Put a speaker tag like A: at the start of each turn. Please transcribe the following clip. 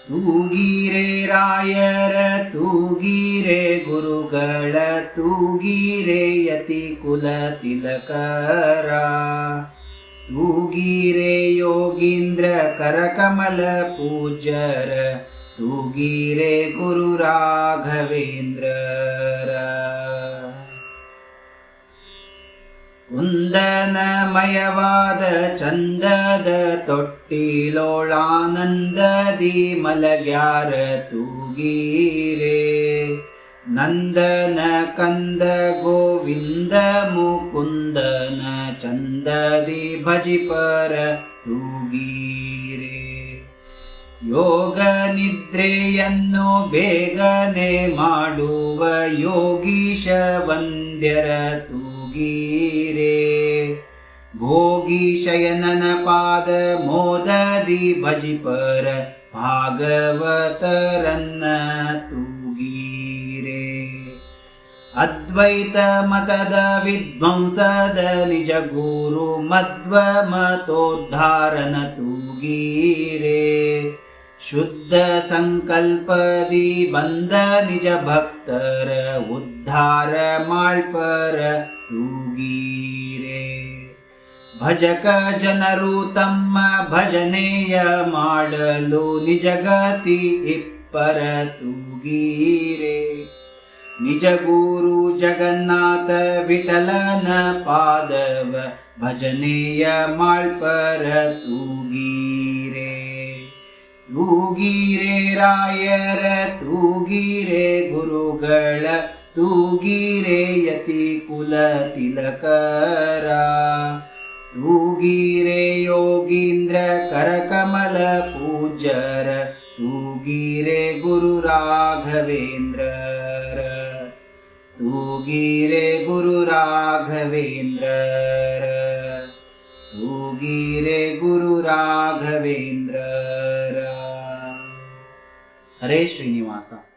A: ತೂಗಿರೆ ರಾಯರ ತೂಗಿರೆ ಗುರುಗಳ ತೂಗಿರೆ ಯತಿ ಕುಲ ತಿಲಕರ ತೂಗಿರೆ ಯೋಗೀಂದ್ರ ಕರಕಮಲ ಪೂಜ್ಯರ ತೂಗಿರೆ ಗುರು ರಾಘವೇಂದ್ರರ ಕುಂದನಮಯವಾದ ಚಂದದ ತೊಟ್ಟಿಲೋಳಾನಂದದಿ ಮಲಗ್ಯಾರ ತೂಗಿರೆ ನಂದನ ಕಂದ ಗೋವಿಂದ ಮುಕುಂದನ ಚಂದದಿ ಭಜಿಪರ ತೂಗಿರೆ ಯೋಗ ನಿದ್ರೆಯನ್ನು ಬೇಗನೆ ಮಾಡುವ ಯೋಗೀಶ ವಂದ್ಯರ ತೂಗಿರೆ ಭೋಗಿ ಶಯನನ ಪಾದ ಮೋದದಿ ಭಜಿಪರ ಭಾಗವತರನ್ನ ತೂಗಿರೆ ಅದ್ವೈತ ಮತದ ವಿಧ್ವಂಸದ ನಿಜ ಗುರು ಮಧ್ವ ಮತೋದ್ಧಾರನ ತೂಗಿರೆ ಶುದ್ಧ ಸಂಕಲ್ಪದಿ ಬಂದ ನಿಜ ಭಕ್ತರ ಉದ್ಧಾರ ಮಾಳ್ಪರ ತೂಗಿರೆ ಭಜಕ ಜನರು ತಮ್ಮ ಭಜನೆಯ ಮಾಡಲು ನಿಜಗತಿ ಇಪ್ಪರ ತೂಗಿರೆ ನಿಜ ಗುರು ಜಗನ್ನಾಥ ವಿಠಲನ ಪಾದವ ಭಜನೆಯ ಮಾಳ್ಪರ ತೂಗಿರೆ ತೂಗಿರೆ ರಾಯರ ತೂಗಿರೆ ಗುರುಗಳ ತೂಗಿರೆ ಯತಿ ಕುಲ ತಿಲಕರ ತೂಗಿರೆ ಯೋಗೀಂದ್ರ ಕರಕಮಲ ಪೂಜ್ಯರ ತೂಗಿರೆ ಗುರು ರಾಘವೇಂದ್ರರ ತೂಗಿರೆ ಗುರು ರಾಘವೇಂದ್ರರ ತೂಗಿರೆ ಗುರು ರಾಘವೇಂದ್ರರ. ಹರೇ ಶ್ರೀನಿವಾಸ.